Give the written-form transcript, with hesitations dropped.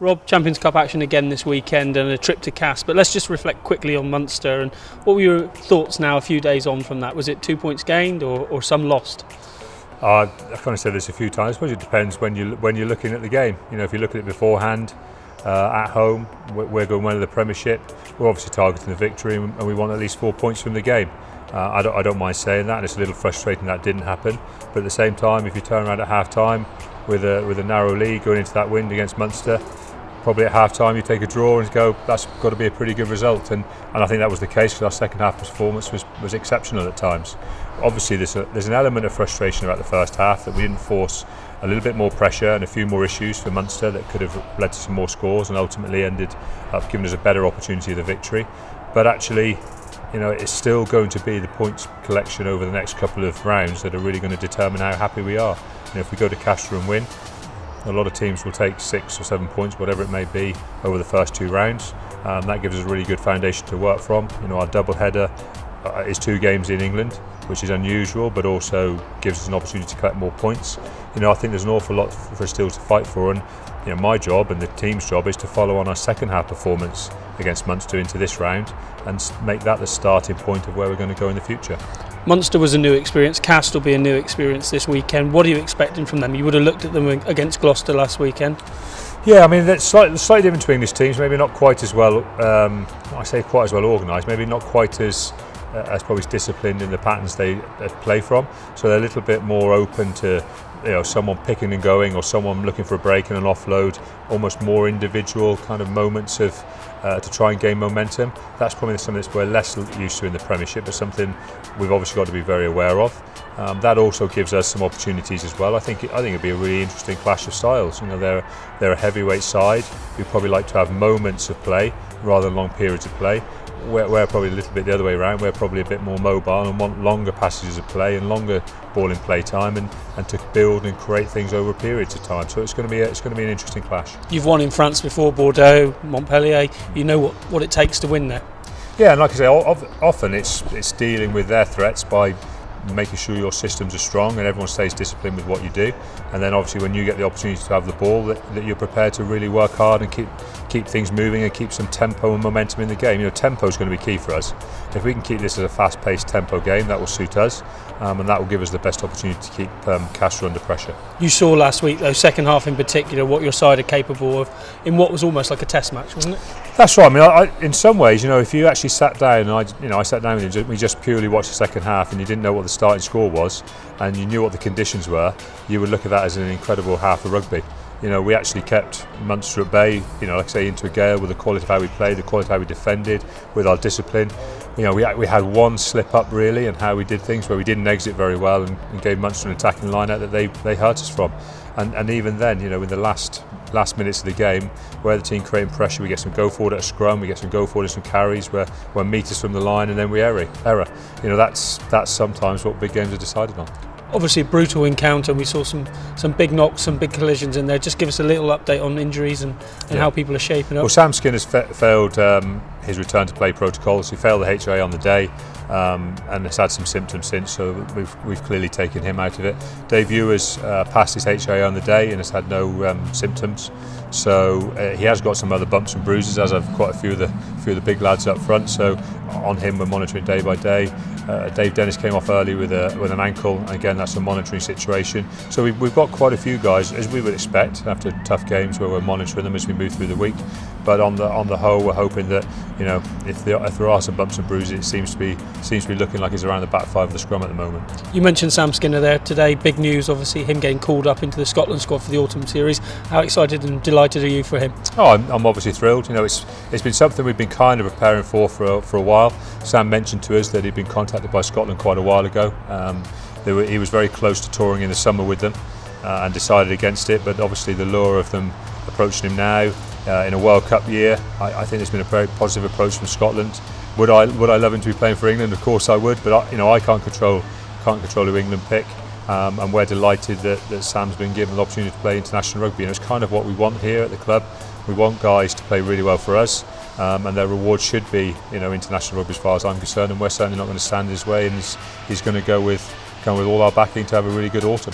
Rob, Champions Cup action again this weekend and a trip to Castres, but let's just reflect quickly on Munster. And what were your thoughts now a few days on from that? Was it 2 points gained or some lost? I've kind of said this a few times. I suppose it depends when you're looking at the game. You know, if you look at it beforehand, at home, we're going well in the Premiership. We're obviously targeting the victory, and we want at least 4 points from the game. I don't mind saying that, and it's a little frustrating that didn't happen. But at the same time, if you turn around at half time with a narrow lead going into that win against Munster, probably at half time you take a draw and go, that's got to be a pretty good result. And I think that was the case, because our second half performance was exceptional at times. Obviously there's an element of frustration about the first half, that we didn't force a little bit more pressure and a few more issues for Munster that could have led to some more scores and ultimately ended up giving us a better opportunity of the victory. But actually, you know, it's still going to be the points collection over the next couple of rounds that are really going to determine how happy we are. And if we go to Castres and win, a lot of teams will take 6 or 7 points, whatever it may be, over the first 2 rounds. That gives us a really good foundation to work from. You know, our double header is 2 games in England, which is unusual, but also gives us an opportunity to collect more points. You know, I think there's an awful lot for us still to fight for, and you know, my job and the team's job is to follow on our second half performance against Munster into this round and make that the starting point of where we're going to go in the future. Munster was a new experience, Castres will be a new experience this weekend. What are you expecting from them? You would have looked at them against Gloucester last weekend. Yeah, I mean, that's slightly different between these teams, maybe not quite as well, I say quite as well organised, maybe not quite as probably disciplined in the patterns they play from. So they're a little bit more open to, you know, someone picking and going, or someone looking for a break and an offload, almost more individual kind of moments of to try and gain momentum. That's probably something that we're less used to in the Premiership, but something we've obviously got to be very aware of. That also gives us some opportunities as well. I think it'd be a really interesting clash of styles. You know, they're a heavyweight side who probably like to have moments of play rather than long periods of play. We're probably a little bit the other way around. We're probably a bit more mobile and want longer passages of play and longer ball in play time, and to build and create things over periods of time. So it's going to be an interesting clash. You've won in France before, Bordeaux, Montpellier. You know what it takes to win there. Yeah, and like I say, often it's dealing with their threats by making sure your systems are strong and everyone stays disciplined with what you do, and then obviously when you get the opportunity to have the ball, that you're prepared to really work hard and keep things moving and keep some tempo and momentum in the game. You know, tempo is going to be key for us. If we can keep this as a fast-paced tempo game, that will suit us, and that will give us the best opportunity to keep Castres under pressure. You saw last week, though, second half in particular, what your side are capable of in what was almost like a test match, wasn't it? That's right. I mean, in some ways, you know, if you actually sat down, and I sat down with him, we just purely watched the second half, and you didn't know what the starting score was, and you knew what the conditions were, you would look at that as an incredible half of rugby. You know, we actually kept Munster at bay, you know, like I say, into a gale with the quality of how we played, the quality of how we defended, with our discipline. You know, we had one slip up really in how we did things, where we didn't exit very well and gave Munster an attacking line out that they hurt us from. And even then, you know, in the last minutes of the game, where the team creating pressure, we get some go forward at a scrum, we get some go forward at some carries where we're meters from the line, and then we error. You know, that's sometimes what big games are decided on. Obviously a brutal encounter. We saw some big knocks, some big collisions in there. Just give us a little update on injuries and how people are shaping up. Well, Sam Skinner's failed his return to play protocols. He failed the HIA on the day and has had some symptoms since, so we've clearly taken him out of it. Dave Ewer's passed his HIA on the day and has had no symptoms. So he has got some other bumps and bruises, as have quite a few of the big lads up front. So on him, we're monitoring day by day. Dave Dennis came off early with an ankle. Again, that's a monitoring situation. So we've got quite a few guys, as we would expect, after tough games, where we're monitoring them as we move through the week. But on the whole, we're hoping that, you know, if there are some bumps and bruises, it seems to be looking like he's around the back 5 of the scrum at the moment. You mentioned Sam Skinner there today. Big news, obviously, him getting called up into the Scotland squad for the autumn series. How excited and delighted are you for him? Oh, I'm obviously thrilled. You know, it's been something we've been kind of preparing for a while. Sam mentioned to us that he'd been contacted by Scotland quite a while ago. He was very close to touring in the summer with them and decided against it, but obviously the lure of them approaching him now in a World Cup year, I think there's been a very positive approach from Scotland. Would I love him to be playing for England? Of course I would, but I can't control who England pick. And we're delighted that Sam's been given the opportunity to play international rugby, and it's kind of what we want here at the club. We want guys to play really well for us, and their reward should be, you know, international rugby as far as I'm concerned, and we're certainly not going to stand in his way, and he's going to go with all our backing to have a really good autumn.